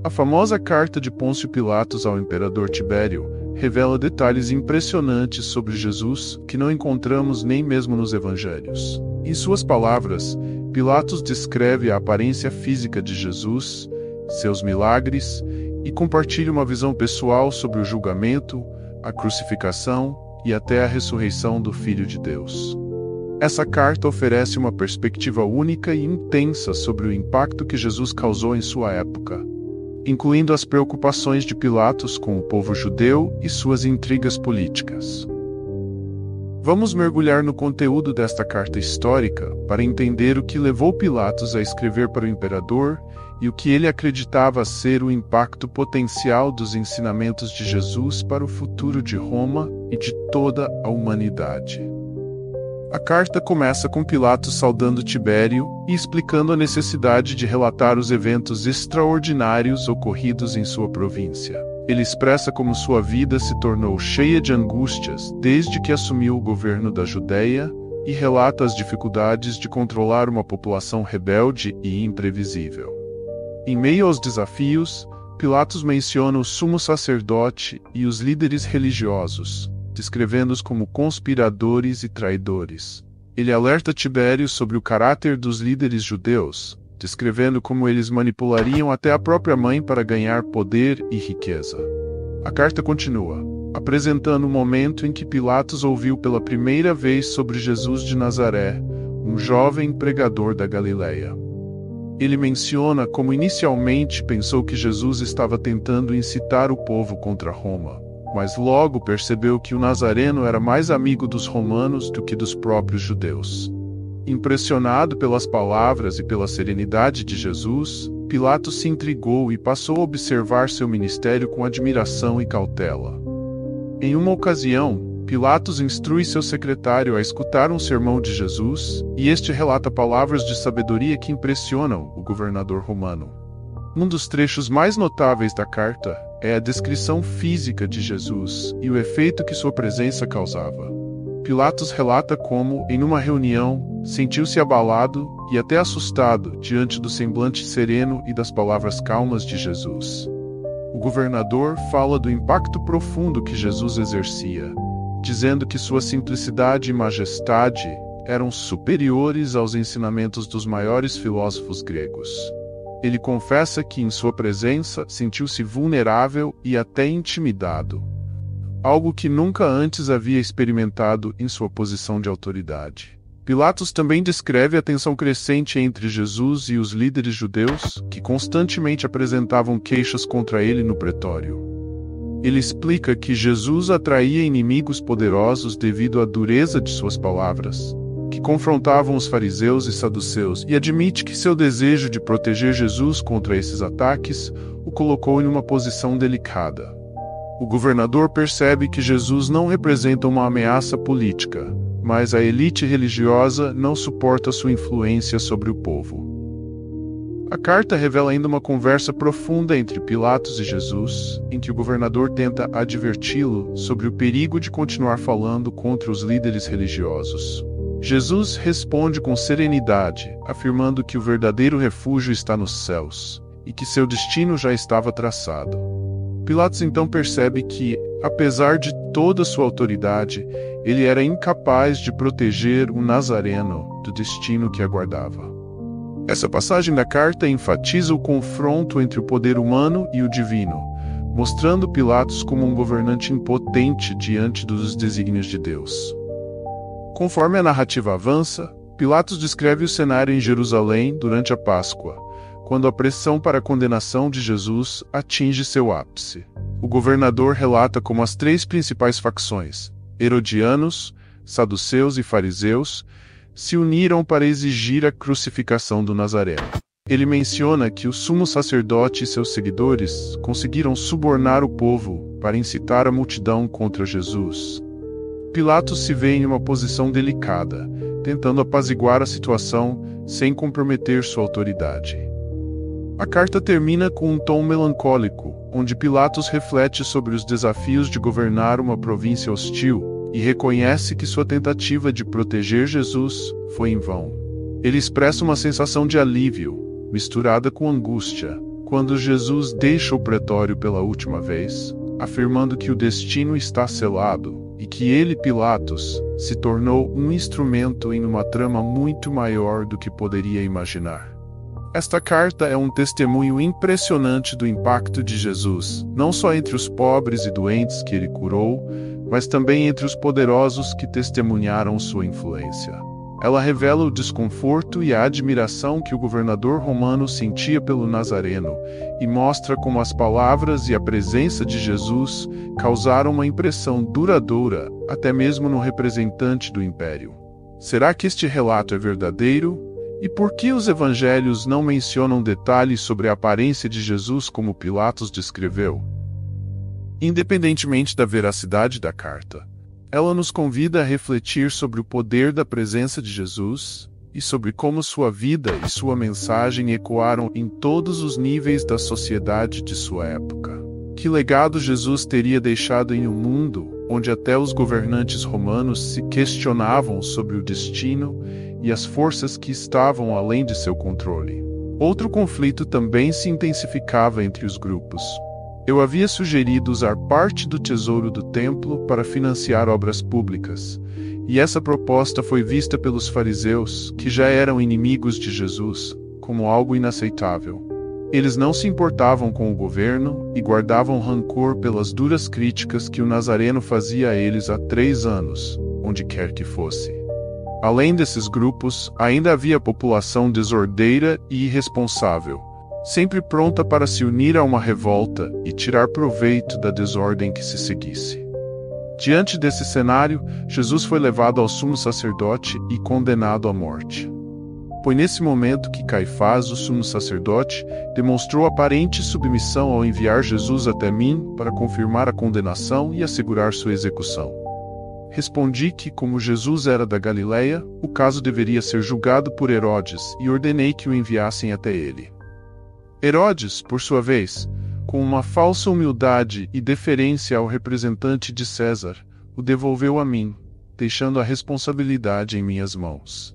A famosa carta de Pôncio Pilatos ao imperador Tibério revela detalhes impressionantes sobre Jesus que não encontramos nem mesmo nos evangelhos. Em suas palavras, Pilatos descreve a aparência física de Jesus, seus milagres e compartilha uma visão pessoal sobre o julgamento, a crucificação e até a ressurreição do Filho de Deus. Essa carta oferece uma perspectiva única e intensa sobre o impacto que Jesus causou em sua época, incluindo as preocupações de Pilatos com o povo judeu e suas intrigas políticas. Vamos mergulhar no conteúdo desta carta histórica para entender o que levou Pilatos a escrever para o imperador e o que ele acreditava ser o impacto potencial dos ensinamentos de Jesus para o futuro de Roma e de toda a humanidade. A carta começa com Pilatos saudando Tibério e explicando a necessidade de relatar os eventos extraordinários ocorridos em sua província. Ele expressa como sua vida se tornou cheia de angústias desde que assumiu o governo da Judéia e relata as dificuldades de controlar uma população rebelde e imprevisível. Em meio aos desafios, Pilatos menciona o sumo sacerdote e os líderes religiosos, descrevendo-os como conspiradores e traidores. Ele alerta Tibério sobre o caráter dos líderes judeus, descrevendo como eles manipulariam até a própria mãe para ganhar poder e riqueza. A carta continua, apresentando o momento em que Pilatos ouviu pela primeira vez sobre Jesus de Nazaré, um jovem pregador da Galileia. Ele menciona como inicialmente pensou que Jesus estava tentando incitar o povo contra Roma, mas logo percebeu que o nazareno era mais amigo dos romanos do que dos próprios judeus. Impressionado pelas palavras e pela serenidade de Jesus, Pilatos se intrigou e passou a observar seu ministério com admiração e cautela. Em uma ocasião, Pilatos instrui seu secretário a escutar um sermão de Jesus, e este relata palavras de sabedoria que impressionam o governador romano. Um dos trechos mais notáveis da carta é a descrição física de Jesus e o efeito que sua presença causava. Pilatos relata como, em uma reunião, sentiu-se abalado e até assustado diante do semblante sereno e das palavras calmas de Jesus. O governador fala do impacto profundo que Jesus exercia, dizendo que sua simplicidade e majestade eram superiores aos ensinamentos dos maiores filósofos gregos. Ele confessa que, em sua presença, sentiu-se vulnerável e até intimidado, algo que nunca antes havia experimentado em sua posição de autoridade. Pilatos também descreve a tensão crescente entre Jesus e os líderes judeus, que constantemente apresentavam queixas contra ele no pretório. Ele explica que Jesus atraía inimigos poderosos devido à dureza de suas palavras, que confrontavam os fariseus e saduceus, e admite que seu desejo de proteger Jesus contra esses ataques o colocou em uma posição delicada. O governador percebe que Jesus não representa uma ameaça política, mas a elite religiosa não suporta sua influência sobre o povo. A carta revela ainda uma conversa profunda entre Pilatos e Jesus, em que o governador tenta adverti-lo sobre o perigo de continuar falando contra os líderes religiosos. Jesus responde com serenidade, afirmando que o verdadeiro refúgio está nos céus, e que seu destino já estava traçado. Pilatos então percebe que, apesar de toda sua autoridade, ele era incapaz de proteger o Nazareno do destino que aguardava. Essa passagem da carta enfatiza o confronto entre o poder humano e o divino, mostrando Pilatos como um governante impotente diante dos desígnios de Deus. Conforme a narrativa avança, Pilatos descreve o cenário em Jerusalém durante a Páscoa, quando a pressão para a condenação de Jesus atinge seu ápice. O governador relata como as três principais facções, herodianos, saduceus e fariseus, se uniram para exigir a crucificação do Nazareno. Ele menciona que o sumo sacerdote e seus seguidores conseguiram subornar o povo para incitar a multidão contra Jesus. Pilatos se vê em uma posição delicada, tentando apaziguar a situação sem comprometer sua autoridade. A carta termina com um tom melancólico, onde Pilatos reflete sobre os desafios de governar uma província hostil e reconhece que sua tentativa de proteger Jesus foi em vão. Ele expressa uma sensação de alívio, misturada com angústia, Quando Jesus deixa o pretório pela última vez, afirmando que o destino está selado e que ele, Pilatos, se tornou um instrumento em uma trama muito maior do que poderia imaginar. Esta carta é um testemunho impressionante do impacto de Jesus, não só entre os pobres e doentes que ele curou, mas também entre os poderosos que testemunharam sua influência. Ela revela o desconforto e a admiração que o governador romano sentia pelo Nazareno e mostra como as palavras e a presença de Jesus causaram uma impressão duradoura, até mesmo no representante do império. Será que este relato é verdadeiro? E por que os evangelhos não mencionam detalhes sobre a aparência de Jesus como Pilatos descreveu? Independentemente da veracidade da carta, ela nos convida a refletir sobre o poder da presença de Jesus e sobre como sua vida e sua mensagem ecoaram em todos os níveis da sociedade de sua época. Que legado Jesus teria deixado em um mundo onde até os governantes romanos se questionavam sobre o destino e as forças que estavam além de seu controle? Outro conflito também se intensificava entre os grupos. Eu havia sugerido usar parte do tesouro do templo para financiar obras públicas, e essa proposta foi vista pelos fariseus, que já eram inimigos de Jesus, como algo inaceitável. Eles não se importavam com o governo e guardavam rancor pelas duras críticas que o Nazareno fazia a eles há 3 anos, onde quer que fosse. Além desses grupos, ainda havia população desordeira e irresponsável, sempre pronta para se unir a uma revolta e tirar proveito da desordem que se seguisse. Diante desse cenário, Jesus foi levado ao sumo sacerdote e condenado à morte. Foi nesse momento que Caifás, o sumo sacerdote, demonstrou aparente submissão ao enviar Jesus até mim para confirmar a condenação e assegurar sua execução. Respondi que, como Jesus era da Galileia, o caso deveria ser julgado por Herodes e ordenei que o enviassem até ele. Herodes, por sua vez, com uma falsa humildade e deferência ao representante de César, o devolveu a mim, deixando a responsabilidade em minhas mãos.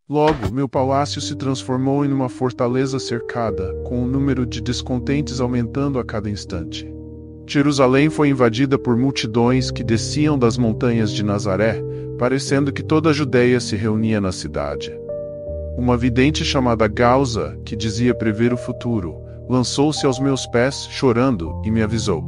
Logo, meu palácio se transformou em uma fortaleza cercada, com o número de descontentes aumentando a cada instante. Jerusalém foi invadida por multidões que desciam das montanhas de Nazaré, parecendo que toda a Judeia se reunia na cidade. Uma vidente chamada Gausa, que dizia prever o futuro, lançou-se aos meus pés, chorando, e me avisou: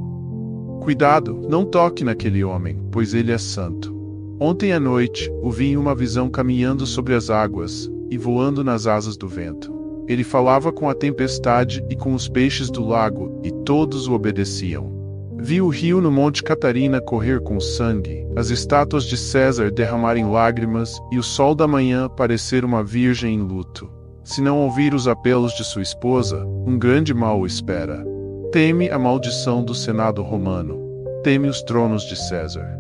"Cuidado, não toque naquele homem, pois ele é santo." Ontem à noite, o vi em uma visão caminhando sobre as águas e voando nas asas do vento. Ele falava com a tempestade e com os peixes do lago, e todos o obedeciam. Vi o rio no Monte Catarina correr com sangue, as estátuas de César derramarem lágrimas e o sol da manhã parecer uma virgem em luto. Se não ouvir os apelos de sua esposa, um grande mal o espera. Teme a maldição do Senado romano. Teme os tronos de César.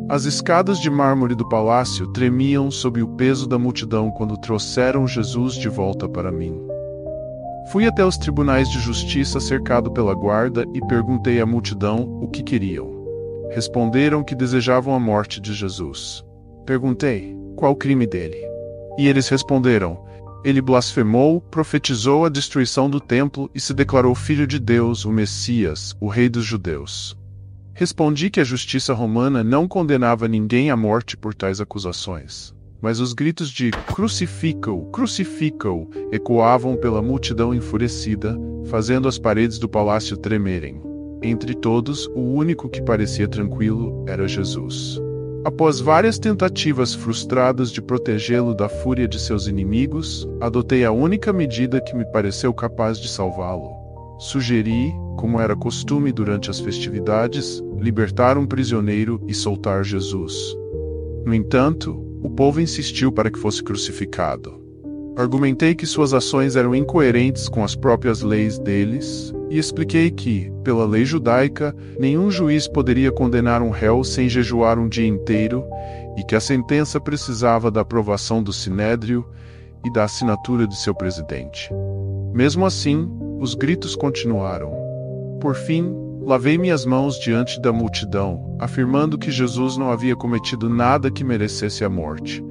As escadas de mármore do palácio tremiam sob o peso da multidão quando trouxeram Jesus de volta para mim. Fui até os tribunais de justiça cercado pela guarda e perguntei à multidão o que queriam. Responderam que desejavam a morte de Jesus. Perguntei: qual o crime dele? E eles responderam: ele blasfemou, profetizou a destruição do templo e se declarou filho de Deus, o Messias, o rei dos judeus. Respondi que a justiça romana não condenava ninguém à morte por tais acusações. Mas os gritos de "Crucifica-o, crucifica-o" ecoavam pela multidão enfurecida, fazendo as paredes do palácio tremerem. Entre todos, o único que parecia tranquilo era Jesus. Após várias tentativas frustradas de protegê-lo da fúria de seus inimigos, adotei a única medida que me pareceu capaz de salvá-lo. Sugeri, como era costume durante as festividades, libertar um prisioneiro e soltar Jesus. No entanto, o povo insistiu para que fosse crucificado. Argumentei que suas ações eram incoerentes com as próprias leis deles, e expliquei que, pela lei judaica, nenhum juiz poderia condenar um réu sem jejuar um dia inteiro, e que a sentença precisava da aprovação do sinédrio e da assinatura de seu presidente. Mesmo assim, os gritos continuaram. Por fim, lavei minhas mãos diante da multidão, afirmando que Jesus não havia cometido nada que merecesse a morte.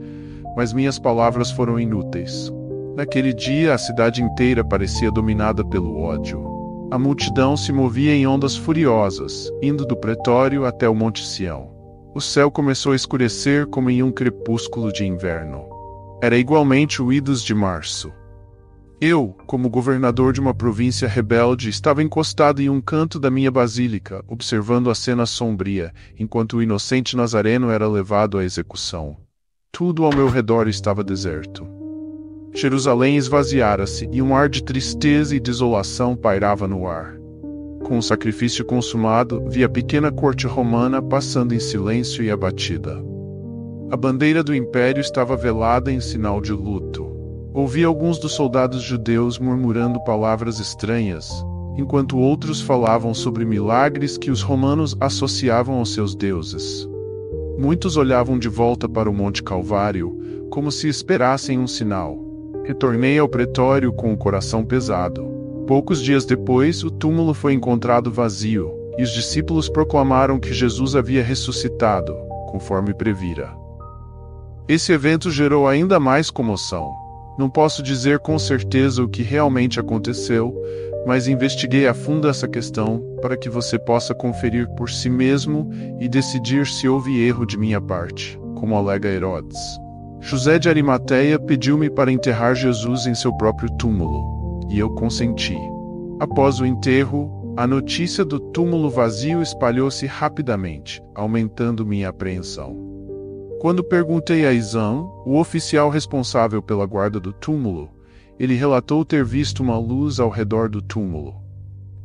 Mas minhas palavras foram inúteis. Naquele dia, a cidade inteira parecia dominada pelo ódio. A multidão se movia em ondas furiosas, indo do pretório até o Monte Sião. O céu começou a escurecer como em um crepúsculo de inverno. Era igualmente o idos de março. Eu, como governador de uma província rebelde, estava encostado em um canto da minha basílica, observando a cena sombria, enquanto o inocente Nazareno era levado à execução. Tudo ao meu redor estava deserto. Jerusalém esvaziara-se e um ar de tristeza e desolação pairava no ar. Com o sacrifício consumado, vi a pequena corte romana passando em silêncio e abatida. A bandeira do império estava velada em sinal de luto. Ouvi alguns dos soldados judeus murmurando palavras estranhas, enquanto outros falavam sobre milagres que os romanos associavam aos seus deuses. Muitos olhavam de volta para o Monte Calvário, como se esperassem um sinal. Retornei ao pretório com o coração pesado. Poucos dias depois, o túmulo foi encontrado vazio, e os discípulos proclamaram que Jesus havia ressuscitado, conforme previra. Esse evento gerou ainda mais comoção. Não posso dizer com certeza o que realmente aconteceu, mas investiguei a fundo essa questão para que você possa conferir por si mesmo e decidir se houve erro de minha parte, como alega Herodes. José de Arimateia pediu-me para enterrar Jesus em seu próprio túmulo, e eu consenti. Após o enterro, a notícia do túmulo vazio espalhou-se rapidamente, aumentando minha apreensão. Quando perguntei a Isam, o oficial responsável pela guarda do túmulo, ele relatou ter visto uma luz ao redor do túmulo.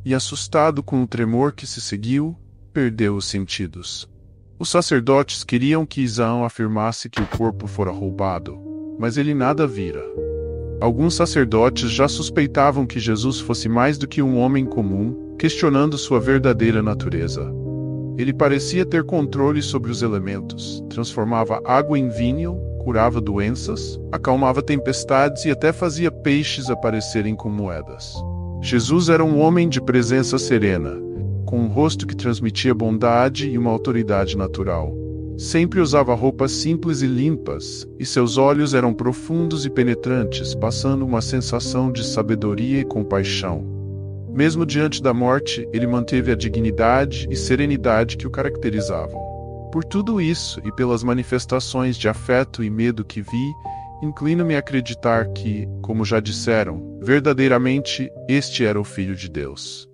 E assustado com o tremor que se seguiu, perdeu os sentidos. Os sacerdotes queriam que Isam afirmasse que o corpo fora roubado, mas ele nada vira. Alguns sacerdotes já suspeitavam que Jesus fosse mais do que um homem comum, questionando sua verdadeira natureza. Ele parecia ter controle sobre os elementos, transformava água em vinho, curava doenças, acalmava tempestades e até fazia peixes aparecerem com moedas. Jesus era um homem de presença serena, com um rosto que transmitia bondade e uma autoridade natural. Sempre usava roupas simples e limpas, e seus olhos eram profundos e penetrantes, passando uma sensação de sabedoria e compaixão. Mesmo diante da morte, ele manteve a dignidade e serenidade que o caracterizavam. Por tudo isso e pelas manifestações de afeto e medo que vi, inclino-me a acreditar que, como já disseram, verdadeiramente este era o Filho de Deus.